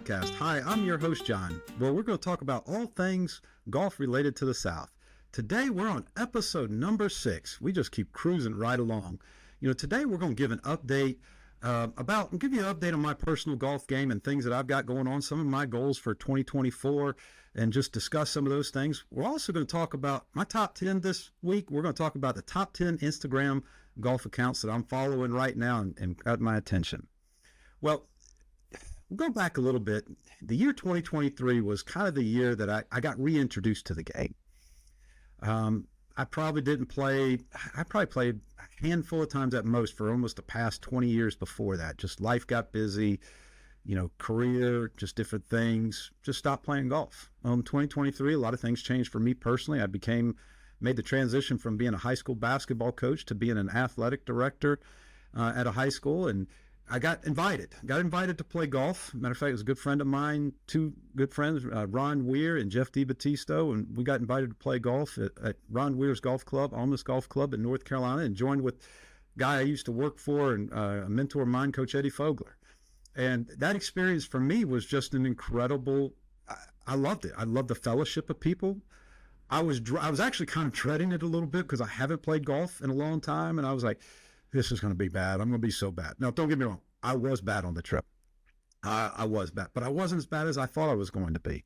podcast. Hi, I'm your host, John, where we're going to talk about all things golf related to the South. Today, we're on episode number 6. We just keep cruising right along. Today we're going to give an update give you an update on my personal golf game and things that I've got going on, some of my goals for 2024, and just discuss some of those things. We're also going to talk about my top 10 this week. We're going to talk about the top 10 Instagram golf accounts that I'm following right now and got my attention. Well, we'll go back a little bit. The year 2023 was kind of the year that I got reintroduced to the game. I probably played a handful of times at most for almost the past 20 years before that. Just life got busy, career, just different things, just stopped playing golf. 2023, a lot of things changed for me personally. I made the transition from being a high school basketball coach to being an athletic director at a high school, and I got invited to play golf. Matter of fact, it was a good friend of mine, two good friends, Ron Weir and Jeff DiBattisto, and we got invited to play golf at Ron Weir's golf club, Almus Golf Club in North Carolina, and joined with a guy I used to work for and a mentor of mine, Coach Eddie Fogler. And that experience for me was just an incredible, I loved it. I loved the fellowship of people. I was actually kind of dreading it a little bit because I haven't played golf in a long time, and I was like, this is going to be bad. I'm going to be so bad. Now, don't get me wrong. I was bad on the trip. I was bad, but I wasn't as bad as I thought I was going to be.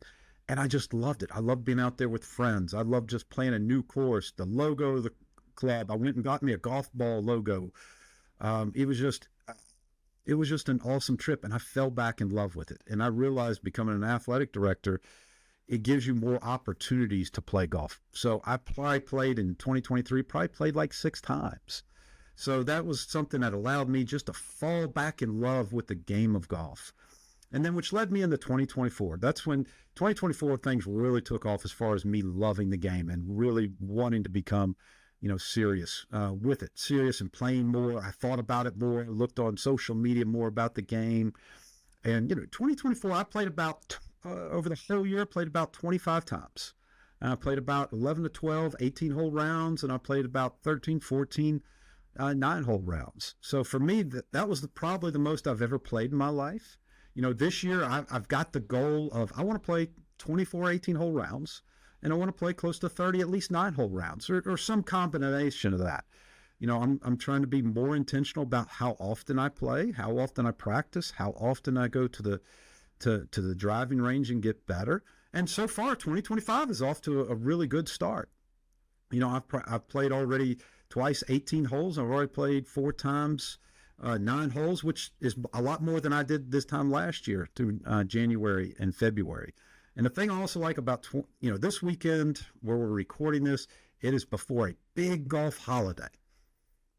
And I just loved it. I loved being out there with friends. I loved just playing a new course, the logo of the club. I went and got me a golf ball logo. It was just an awesome trip, and I fell back in love with it. And I realized becoming an athletic director, it gives you more opportunities to play golf. So I probably played in 2023, like 6 times. So that was something that allowed me just to fall back in love with the game of golf. And then which led me into 2024. That's when 2024 things really took off as far as me loving the game and really wanting to become, serious with it, serious and playing more. I thought about it more, looked on social media more about the game. And, 2024, I played about, over the whole year, played about 25 times. I played about 11 to 12, 18-hole rounds, and I played about 13, 14 9-hole rounds. So for me, that was probably the most I've ever played in my life. This year I've got the goal of I want to play 24 18-hole rounds, and I want to play close to 30 at least 9-hole rounds or some combination of that. I'm trying to be more intentional about how often I play, how often I practice, how often I go to the driving range and get better. And so far 2025 is off to a really good start. I've played already twice 18 holes. I've already played 4 times 9 holes, which is a lot more than I did this time last year through January and February. And the thing I also like about, this weekend where we're recording this, it is before a big golf holiday.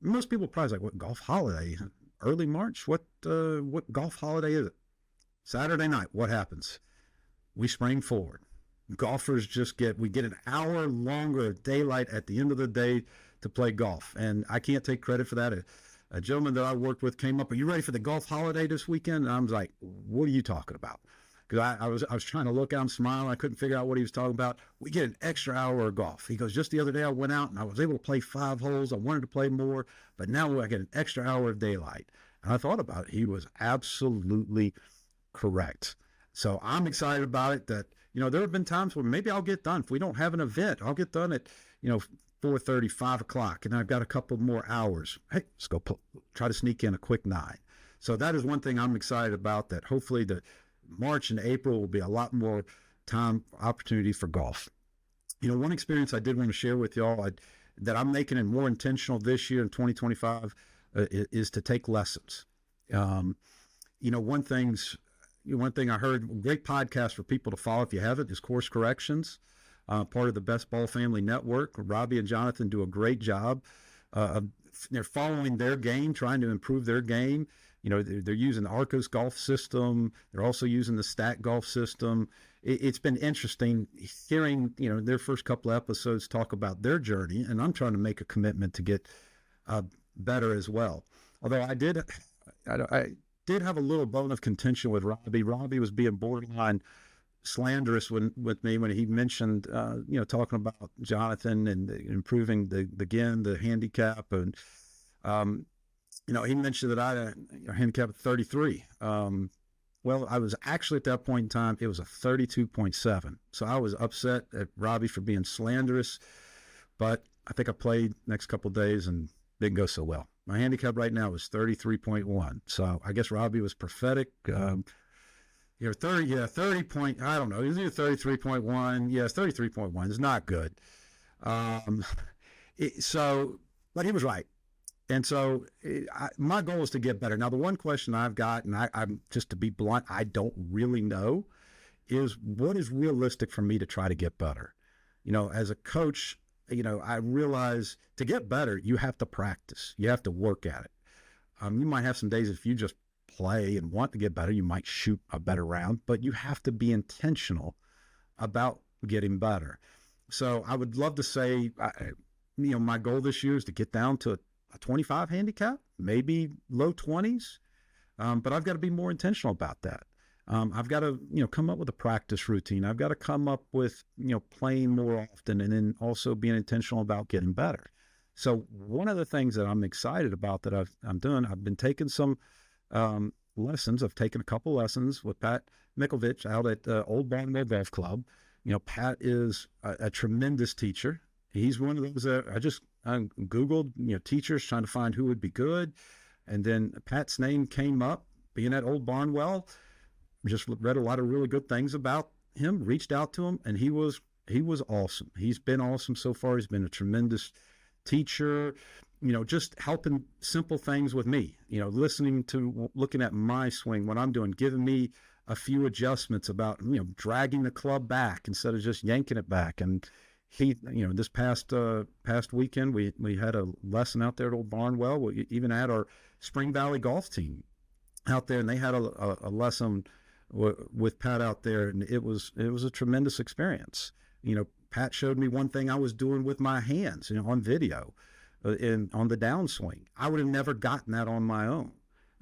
Most people are probably like, what golf holiday? Early March? What golf holiday is it? Saturday night. What happens? We spring forward. Golfers we get an hour longer of daylight at the end of the day to play golf. And I can't take credit for that. A gentleman that I worked with came up, are you ready for the golf holiday this weekend? And I was like, what are you talking about? Because I was trying to look at him, smiling. I couldn't figure out what he was talking about. We get an extra hour of golf. He goes, just the other day I went out and I was able to play 5 holes. I wanted to play more, but now I get an extra hour of daylight. And I thought about it. He was absolutely correct. So I'm excited about it that, there have been times where maybe I'll get done. If we don't have an event, I'll get done at, 4:30, 5 o'clock, and I've got a couple more hours. Hey, let's go try to sneak in a quick 9. So that is one thing I'm excited about, that hopefully the March and April will be a lot more time opportunity for golf. One experience I did want to share with y'all that I'm making it more intentional this year in 2025 is to take lessons. One thing I heard, great podcast for people to follow if you haven't, is Course Corrections, part of the BestBall Family Network. Robbie and Jonathan do a great job. They're following their game, trying to improve their game. They're using the Arcos golf system. They're also using the Stack golf system. It's been interesting hearing, their first couple of episodes talk about their journey, and I'm trying to make a commitment to get better as well. Although I did have a little bone of contention with Robbie. Robbie was being borderline slanderous with me when he mentioned, talking about Jonathan and improving the handicap. And, he mentioned that I had a handicap of 33. Well, I was actually at that point in time, it was a 32.7. So I was upset at Robbie for being slanderous, but I think I played next couple of days and didn't go so well. My handicap right now is 33.1. So I guess Robbie was prophetic. 30 point, I don't know. Is it 33.1? Yes, 33.1. It's not good. Um, but he was right. And so my goal is to get better. Now, the one question I've got, and I'm just to be blunt, I don't really know, is what is realistic for me to try to get better? As a coach, I realize to get better, you have to practice. You have to work at it. You might have some days if you just play and want to get better, you might shoot a better round, but you have to be intentional about getting better. So I would love to say, my goal this year is to get down to a 25 handicap, maybe low 20s. But I've got to be more intentional about that. I've got to, come up with a practice routine. I've got to come up with, playing more often, and then also being intentional about getting better. So one of the things that I'm excited about that I'm doing, I've been taking some lessons. I've taken a couple lessons with Pat Mickovic out at Old Barnwell Golf Club. Pat is a tremendous teacher. He's one of those that I Googled, teachers trying to find who would be good. And then Pat's name came up, being at Old Barnwell. Just read a lot of really good things about him, reached out to him, and he was awesome. He's been awesome so far. He's been a tremendous teacher, just helping simple things with me, looking at my swing, what I'm doing, giving me a few adjustments about, dragging the club back instead of just yanking it back. And he, this past weekend, we had a lesson out there at Old Barnwell. We even had our Spring Valley golf team out there, and they had a lesson with Pat out there, and it was a tremendous experience. Pat showed me one thing I was doing with my hands, on video, on the downswing. I would have never gotten that on my own.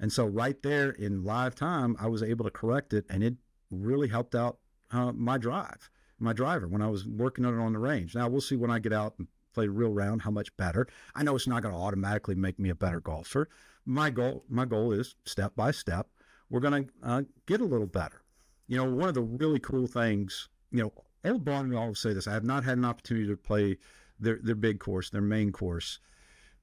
And so right there in live time, I was able to correct it, and it really helped out my driver when I was working on it on the range. Now we'll see when I get out and play a real round how much better. I know it's not going to automatically make me a better golfer. My goal is step by step, we're going to get a little better. One of the really cool things, Old Barnwell, I always say this, I have not had an opportunity to play their big course, their main course,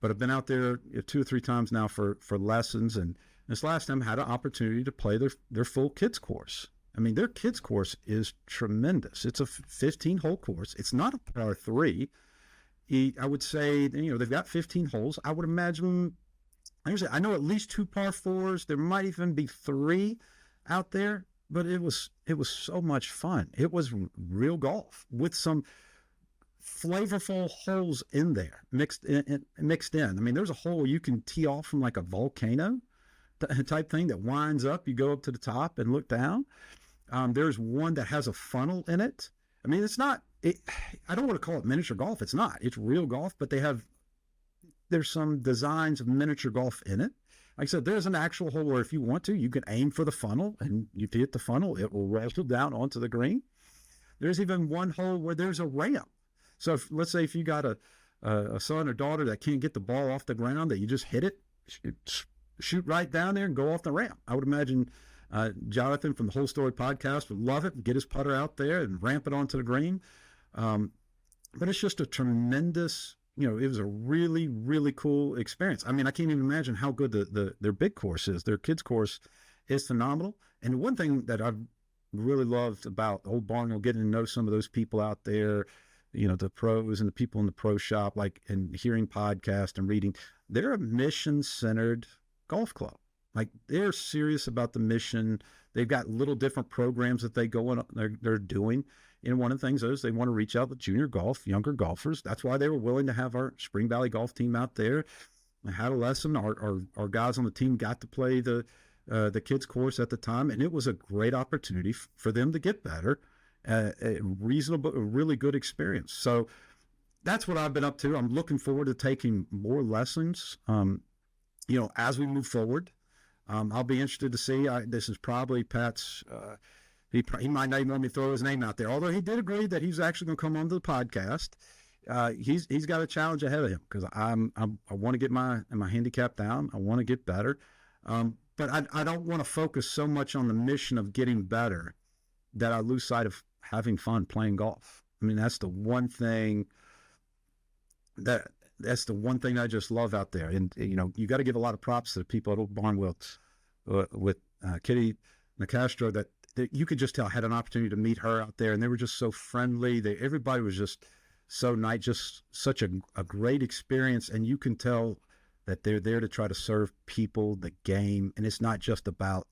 but I've been out there 2 or 3 times now for lessons. And this last time I had an opportunity to play their full kids course. I mean, their kids course is tremendous. It's a 15-hole course. It's not a par 3. I would say, they've got 15 holes. I would imagine, I know at least 2 par 4s. There might even be 3 out there, but it was so much fun. It was real golf with some flavorful holes in there, mixed in. I mean, there's a hole you can tee off from like a volcano type thing that winds up. You go up to the top and look down. There's one that has a funnel in it. I mean, I don't want to call it miniature golf. It's not. It's real golf, but there's some designs of miniature golf in it. Like I said, there's an actual hole where if you want to, you can aim for the funnel, and you hit the funnel, it will roll down onto the green. There's even one hole where there's a ramp. So let's say if you got a son or daughter that can't get the ball off the ground, that you just hit it, shoot right down there and go off the ramp. I would imagine Jonathan from the Whole Story podcast would love it, get his putter out there and ramp it onto the green. But it's just a tremendous, it was a really, really cool experience. I mean, I can't even imagine how good their big course is. Their kids course is phenomenal. And one thing that I've really loved about Old Barnwell, getting to know some of those people out there, the pros and the people in the pro shop, and hearing podcasts and reading, they're a mission-centered golf club. Like, they're serious about the mission. They've got little different programs that they go on, they're doing. And one of the things is they want to reach out to junior golf, younger golfers. That's why they were willing to have our Spring Valley golf team out there. I had a lesson. Our guys on the team got to play the kids course at the time, and it was a great opportunity for them to get better. A really good experience. So that's what I've been up to. I'm looking forward to taking more lessons, as we move forward. I'll be interested to see. This is probably Pat's. He might not even let me throw his name out there, although he did agree that he's actually going to come onto the podcast. He's got a challenge ahead of him because I want to get my handicap down. I want to get better. but I don't want to focus so much on the mission of getting better that I lose sight of having fun playing golf. I mean, that's the one thing that that's the one thing I just love out there. And you got to give a lot of props to the people at Old Barnwell with Kitty Nicastro that you could just tell had an opportunity to meet her out there, and they were just so friendly. Everybody was just so nice, just such a great experience, and you can tell that they're there to try to serve people, the game, and it's not just about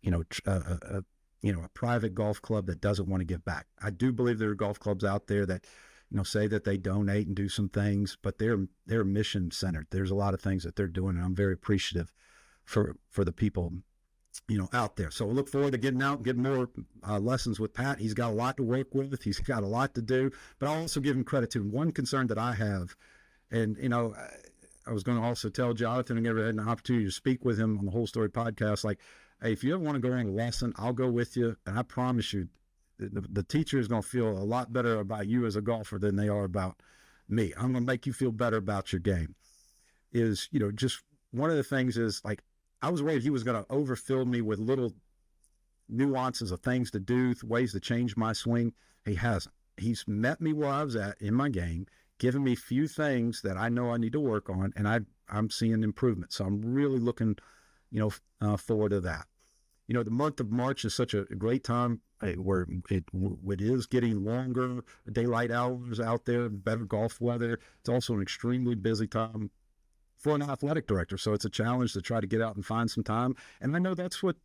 a private golf club that doesn't want to give back. I do believe there are golf clubs out there that say that they donate and do some things, but they're mission centered. There's a lot of things that they're doing, and I'm very appreciative for the people out there. So I look forward to getting out and getting more lessons with Pat. He's got a lot to work with. He's got a lot to do, but I'll also give him credit too. One concern that I have, and I was going to also tell Jonathan, I never had an opportunity to speak with him on the Whole Story podcast, like, hey, if you ever want to go on a lesson, I'll go with you, and I promise you, the teacher is going to feel a lot better about you as a golfer than they are about me. I'm going to make you feel better about your game. Is, just one of the things is, like, I was worried he was going to overfill me with little nuances of things to do, ways to change my swing. He hasn't. He's met me where I was at in my game, given me a few things that I know I need to work on, and I'm seeing improvement. So I'm really looking, forward to that. The month of March is such a great time where it is getting longer daylight hours out there, better golf weather. It's also an extremely busy time for an athletic director. So it's a challenge to try to get out and find some time. And I know that's what,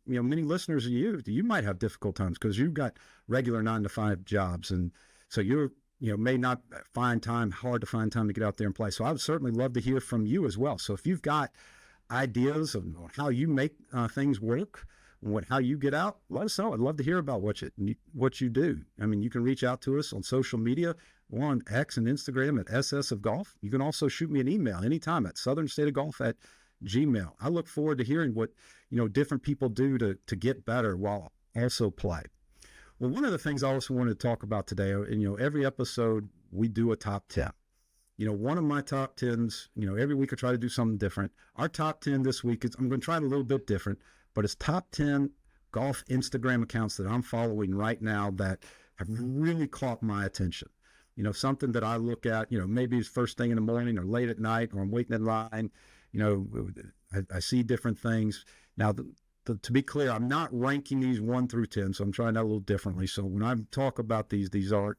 many listeners of you might have difficult times because you've got regular 9-to-5 jobs. And so you're, may not hard to find time to get out there and play. So I would certainly love to hear from you as well. So if you've got ideas of how you make things work, how you get out, let us know. I'd love to hear about what you do. I mean, you can reach out to us on social media. We're on X and Instagram at SS of Golf. You can also shoot me an email anytime at southernstateofgolf@gmail. I look forward to hearing what different people do to get better while also play. Well, one of the things I also wanted to talk about today, and every episode we do a top 10. One of my top 10s, every week I try to do something different. Our top 10 this week I'm going to try it a little bit different, but it's top 10 golf Instagram accounts that I'm following right now that have really caught my attention. Something that I look at, maybe it's first thing in the morning or late at night, or I'm waiting in line, I see different things. Now, to be clear, I'm not ranking these 1 through 10, so I'm trying that a little differently. So when I talk about these aren't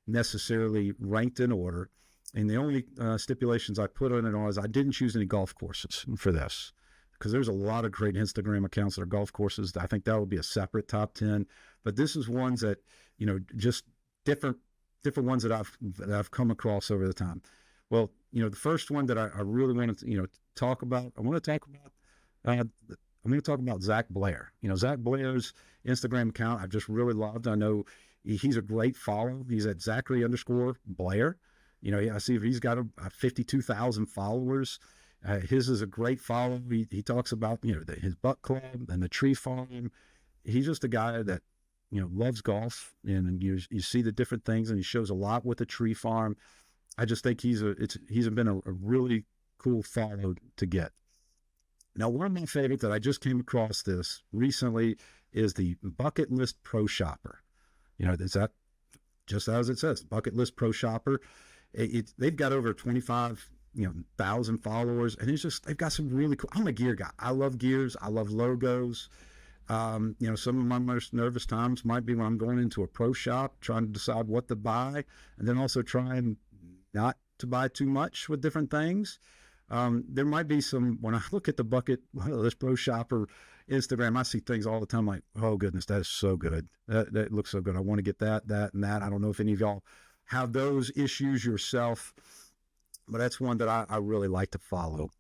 necessarily ranked in order. And the only stipulations I put on it is I didn't choose any golf courses for this, because there's a lot of great Instagram accounts that are golf courses. I think that would be a separate top 10. But this is ones that, just different ones that I've come across over the time. Well, the first one that I really want to, talk about, I'm going to talk about Zach Blair. Zach Blair's Instagram account I've just really loved. I know he's a great follow. He's at Zachary_Blair. I see he's got 52,000 followers. His is a great follow. He talks about, his Buck Club and the tree farm. He's just a guy that, loves golf, and you see the different things, and he shows a lot with the tree farm. I just think he's been a really cool follow to get. Now, one of my favorites that I just came across this recently is the Bucket List Pro Shopper. Is that just as it says, Bucket List Pro Shopper? They've got over 25,000 followers, and they've got some really cool. I'm a gear guy. I love gears. I love logos. Some of my most nervous times might be when I'm going into a pro shop trying to decide what to buy, and then also trying not to buy too much with different things. There might be some, when I look at the Bucket List Pro Shopper Instagram, I see things all the time like, oh goodness, that is so good. That looks so good. I want to get that, and that. I don't know if any of y'all have those issues yourself, but that's one that I really like to follow.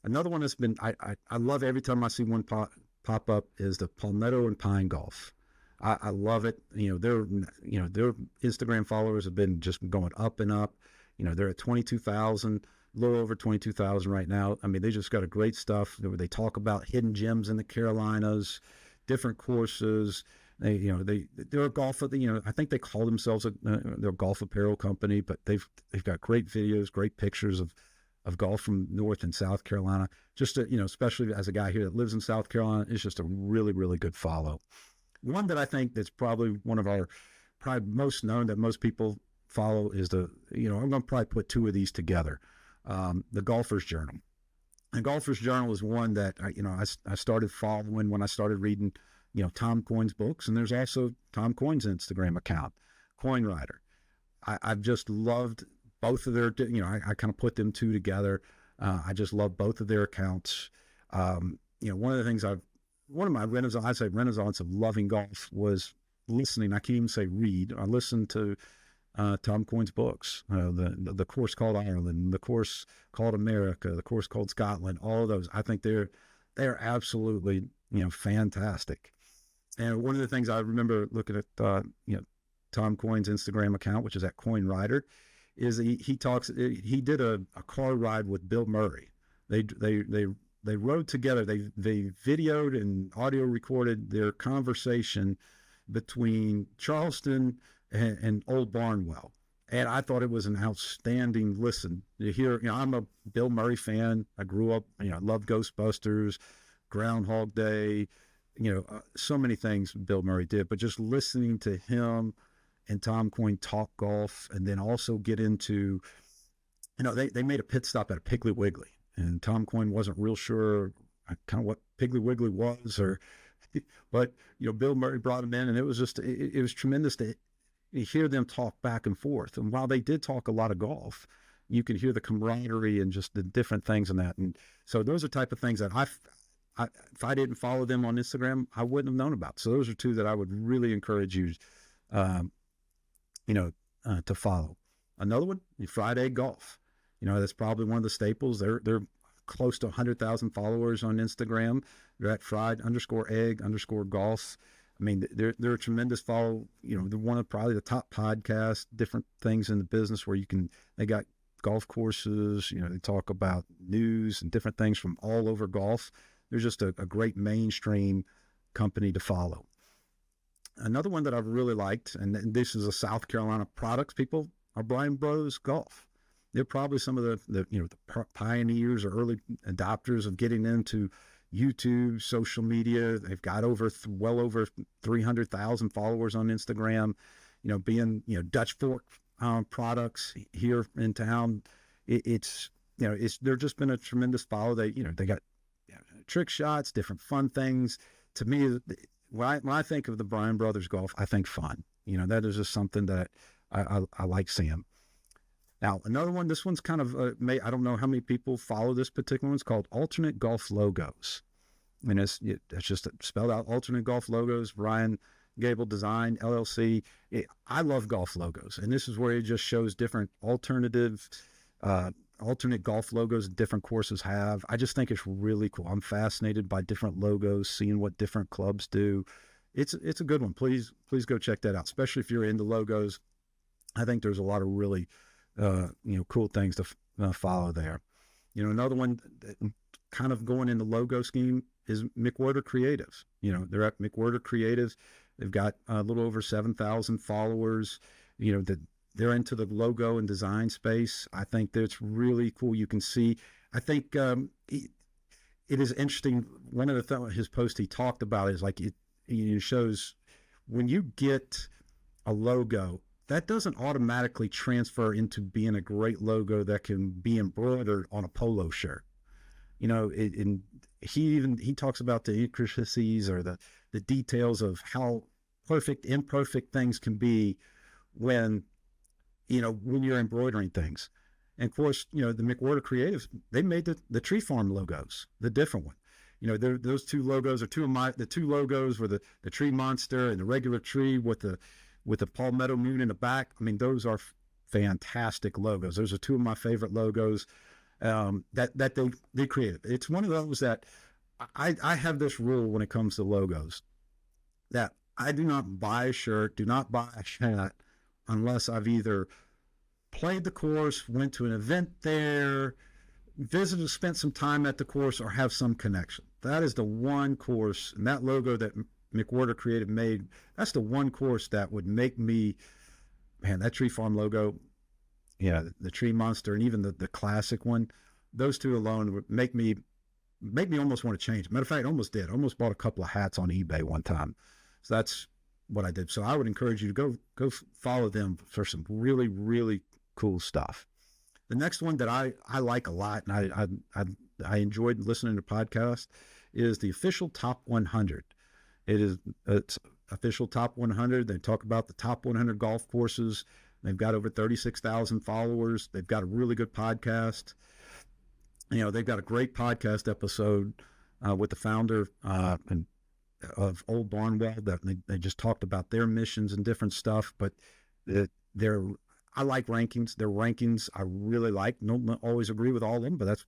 Another one that's been, I love every time I see one pop up is the Palmetto and Pine Golf. I love it. Their Instagram followers have been just going up and up. They're at 22,000, a little over 22,000 right now. I mean, they just got a great stuff. They talk about hidden gems in the Carolinas, different courses. They're a golf. I think they call themselves they're a golf apparel company, but they've got great videos, great pictures of of golf from North and South Carolina. Just to, especially as a guy here that lives in South Carolina, it's just a really, really good follow. One that I think that's probably one of our probably most known that most people follow is I'm going to probably put two of these together. The Golfer's Journal. The Golfer's Journal is one that I started following when I started reading, Tom Coyne's books, and there's also Tom Coyne's Instagram account, Coyne Rider. I've just loved both of their, I kind of put them two together. I just love both of their accounts. One of the things one of my renaissance of loving golf was listening. I can't even say read. I listened to Tom Coyne's books, the course called Ireland, the course called America, the course called Scotland, all of those. I think they're absolutely, fantastic. And one of the things I remember looking at, Tom Coyne's Instagram account, which is at Coyne Rider, is he did a car ride with Bill Murray. They rode together. They videoed and audio recorded their conversation between Charleston and Old Barnwell. And I thought it was an outstanding listen. You hear, I'm a Bill Murray fan. I grew up, I love Ghostbusters, Groundhog Day, so many things Bill Murray did, but just listening to him and Tom Coyne talk golf, and then also get into, they made a pit stop at a Piggly Wiggly, and Tom Coyne wasn't real sure kind of what Piggly Wiggly was, but Bill Murray brought him in, and it was just it was tremendous to hear them talk back and forth. And while they did talk a lot of golf, you could hear the camaraderie and just the different things in that. And so those are type of things that if I didn't follow them on Instagram, I wouldn't have known about. So those are two that I would really encourage you, to follow. Another one, Friday Golf. That's probably one of the staples. They're close to 100,000 followers on Instagram. They're at fried_egg_golf. I mean, they're a tremendous follow. They're one of probably the top podcasts, different things in the business where they got golf courses. They talk about news and different things from all over golf. They're just a great mainstream company to follow. Another one that I've really liked, and this is a South Carolina products people, are Bryan Brothers Golf. They're probably some of the pioneers or early adopters of getting into YouTube, social media. They've got well over 300,000 followers on Instagram. Being Dutch Fork products here in town. They're just been a tremendous follow. They got trick shots, different fun things. To me, when I think of the Bryan Brothers Golf, I think fun. That is just something that I like seeing. Now, another one, this one's kind of, I don't know how many people follow this particular one. It's called Alternate Golf Logos. And it's just spelled out Alternate Golf Logos, Brian Gable Design, LLC. I love golf logos. And this is where it just shows different alternate golf logos different courses have. I just think it's really cool. I'm fascinated by different logos, seeing what different clubs do. It's a good one. Please go check that out, especially if you're into logos. I think there's a lot of really cool things to follow there. Another one that kind of going in the logo scheme is McWhirter Creatives. They're at McWhirter Creatives. They've got a little over 7,000 followers. They're into the logo and design space. I think that's really cool. You can see, I think it is interesting. One of his posts he talked about is like it shows when you get a logo, that doesn't automatically transfer into being a great logo that can be embroidered on a polo shirt. And he talks about the intricacies or the details of how imperfect things can be when you're embroidering things. And of course, the McWhirter Creatives, they made the Tree Farm logos, the different one. Those two logos are the two logos were the tree monster and the regular tree with the palmetto moon in the back. I mean, those are fantastic logos. Those are two of my favorite logos that they created. It's one of those that I have this rule when it comes to logos, that I do not buy a shirt, do not buy a hat unless I've either played the course, went to an event there, visited, spent some time at the course, or have some connection. That is the one course, and that logo that McWhirter Creative made, that's the one course that would make me, man, that Tree Farm logo, the tree monster, and even the classic one, those two alone would make me almost want to change. Matter of fact, I almost did. I almost bought a couple of hats on eBay one time. So that's what I did. So I would encourage you to go follow them for some really, really cool stuff. The next one that I like a lot, and I enjoyed listening to podcasts, is the official Top 100. It's official Top 100. They talk about the top 100 golf courses. They've got over 36,000 followers. They've got a really good podcast. They've got a great podcast episode with the founder of Old Barnwell that they just talked about their missions and different stuff. But I like rankings. Their rankings I really like. Don't always agree with all of them, but that's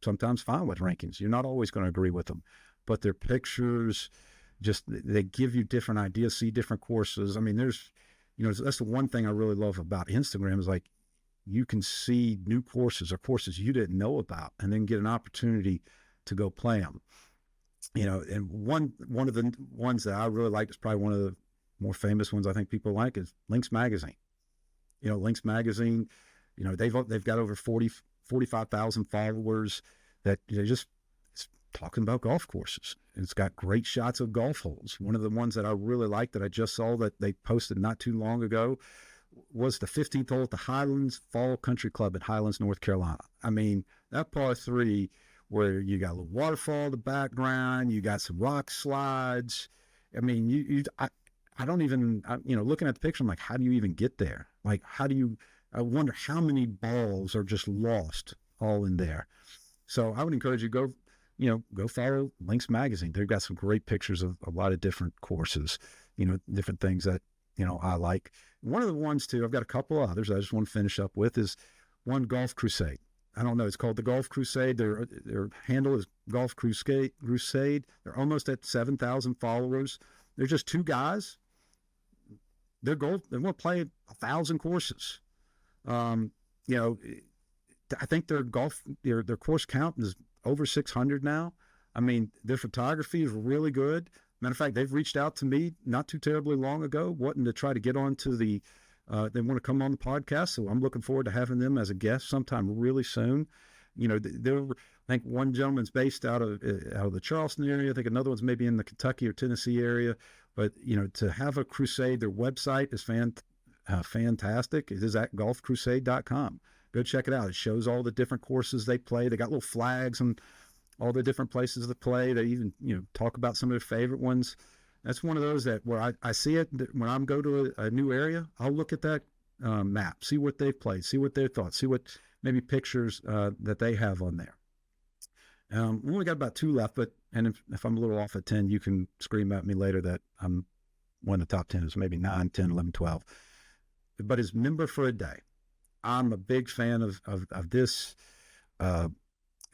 sometimes fine with rankings. You're not always going to agree with them. But their pictures, they give you different ideas, see different courses. I mean, that's the one thing I really love about Instagram is like, you can see new courses or courses you didn't know about and then get an opportunity to go play them. And one of the ones that I really like is probably one of the more famous ones I think people like is Links Magazine. Links Magazine, they've got over 45,000 followers that it's talking about golf courses. It's got great shots of golf holes. One of the ones that I really like that I just saw that they posted not too long ago was the 15th hole at the Highlands Fall Country Club at Highlands, North Carolina. I mean, that par 3 where you got a little waterfall in the background, you got some rock slides. I mean, I don't even, looking at the picture, I'm like, how do you even get there? Like, I wonder how many balls are just lost all in there. So I would encourage you go follow Links Magazine. They've got some great pictures of a lot of different courses, different things that, I like. One of the ones too, I've got a couple others I just want to finish up with is one Golf Crusade. I don't know. It's called the Golf Crusade. Their handle is Golf Crusade. They're almost at 7,000 followers. They're just two guys. They want to play 1,000 courses. I think their course count is over 600 now. I mean, their photography is really good. Matter of fact, they've reached out to me not too terribly long ago, wanting to try to get onto they want to come on the podcast. So I'm looking forward to having them as a guest sometime really soon. I think one gentleman's based out of the Charleston area. I think another one's maybe in the Kentucky or Tennessee area. But, to have a crusade, their website is fantastic. It is at golfcrusade.com. Go check it out. It shows all the different courses they play. They got little flags and all the different places to play. They even, talk about some of their favorite ones. That's one of those that where I see it when I'm go to a new area, I'll look at that map, see what they've played, see what their thoughts, see what maybe pictures that they have on there. We only got about 2 left, and if I'm a little off at 10, you can scream at me later that I'm one of the top 10 is maybe 9, 10, 11, 12. But it's Member for a Day. I'm a big fan of this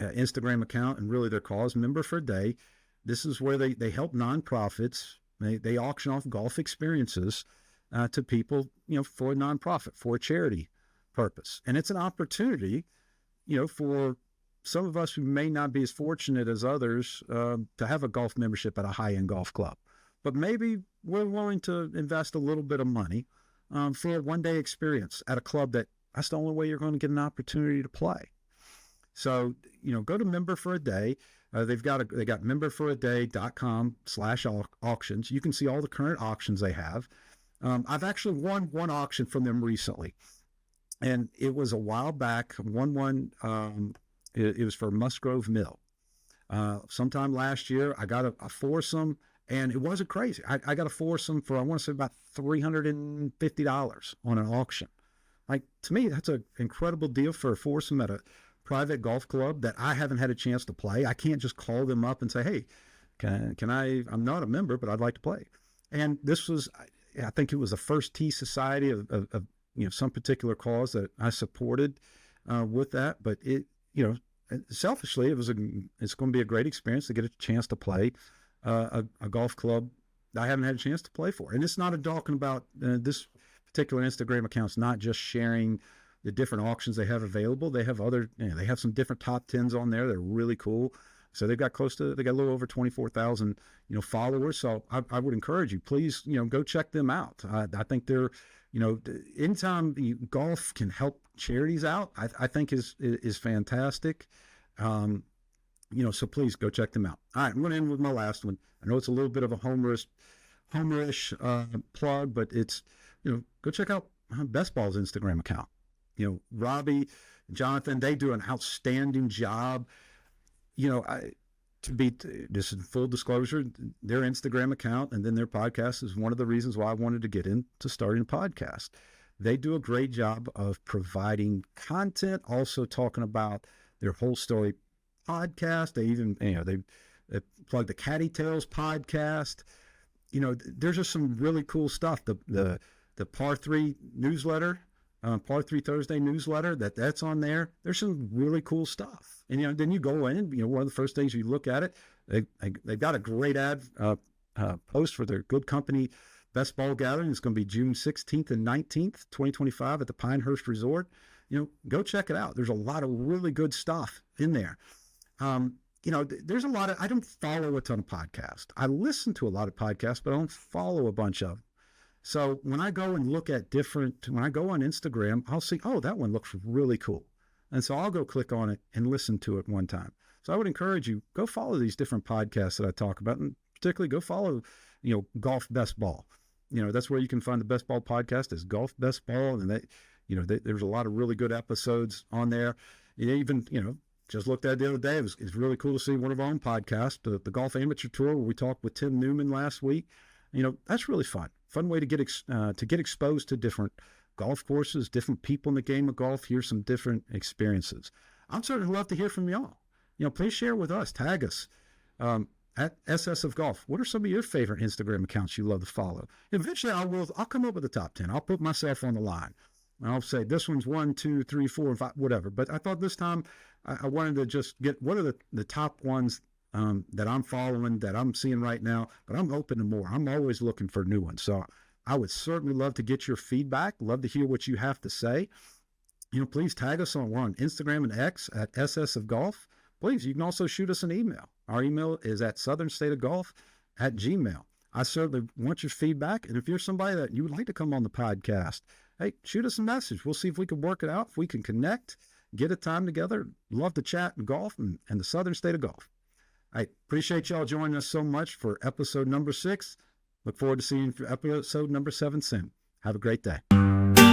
Instagram account and really their cause, Member for a Day. This is where they help nonprofits. They auction off golf experiences to people, for a nonprofit, for a charity purpose. And it's an opportunity, for some of us who may not be as fortunate as others to have a golf membership at a high-end golf club. But maybe we're willing to invest a little bit of money for a one-day experience at a club that's the only way you're going to get an opportunity to play. So, go to Member for a Day. They got memberforaday.com/auctions. You can see all the current auctions they have. I've actually won one auction from them recently, and it was a while back. It was for Musgrove Mill. Sometime last year, I got a foursome, and it wasn't crazy. I got a foursome for, I want to say, about $350 on an auction. Like, to me, that's an incredible deal for a foursome at a private golf club that I haven't had a chance to play. I can't just call them up and say, hey, can I'm not a member, but I'd like to play. And this was, I think it was the first Tee Society of some particular cause that I supported with that. But it, selfishly, it's going to be a great experience to get a chance to play a golf club I haven't had a chance to play for. And it's not talking about this particular Instagram account's not just sharing the different auctions they have available. They have other, they have some different top 10s on there. They're really cool. So they got a little over 24,000, followers. So I would encourage you, please, go check them out. I think they're, anytime golf can help charities out, I think is fantastic. So please go check them out. All right, I'm going to end with my last one. I know it's a little bit of a homerish plug, but it's, go check out BestBall's Instagram account. Robbie, Jonathan, they do an outstanding job. This is full disclosure, their Instagram account and then their podcast is one of the reasons why I wanted to get into starting a podcast. They do a great job of providing content, also talking about their whole story podcast. They even, they plug the Caddy Tales podcast. There's just some really cool stuff. The Par 3 newsletter, Par 3 Thursday newsletter, that's on there. There's some really cool stuff. And, then you go in, one of the first things you look at it, they've got a great ad post for their Good Company BestBall gathering. It's going to be June 16th and 19th, 2025 at the Pinehurst Resort. Go check it out. There's a lot of really good stuff in there. There's a lot of, I don't follow a ton of podcasts. I listen to a lot of podcasts, but I don't follow a bunch of them. So when I go and look at when I go on Instagram, I'll see, oh, that one looks really cool. And so I'll go click on it and listen to it one time. So I would encourage you, go follow these different podcasts that I talk about, and particularly go follow, Golf Best Ball. That's where you can find the Best Ball podcast is Golf Best Ball. And there's a lot of really good episodes on there. Even, just looked at it the other day. It's really cool to see one of our own podcasts, the Golf Amateur Tour, where we talked with Tim Newman last week. That's really fun. Fun way to get exposed to different golf courses, different people in the game of golf, hear some different experiences. I'd certainly love to hear from y'all. Please share with us, tag us at SS of Golf. What are some of your favorite Instagram accounts you love to follow? Eventually, I'll come up with the top 10. I'll put myself on the line. I'll say this one's 1, 2, 3, 4, and 5, whatever. But I thought this time I wanted to just get what are the top ones that I'm following, that I'm seeing right now, but I'm open to more. I'm always looking for new ones. So I would certainly love to get your feedback, love to hear what you have to say. Please tag us we're on Instagram and X at SS of Golf. Please, you can also shoot us an email. Our email is at southernstateofgolf@gmail.com. I certainly want your feedback. And if you're somebody that you would like to come on the podcast, hey, shoot us a message. We'll see if we can work it out, if we can connect, get a time together. Love to chat and golf and the Southern State of Golf. I appreciate y'all joining us so much for episode number 6. Look forward to seeing you for episode number 7 soon. Have a great day.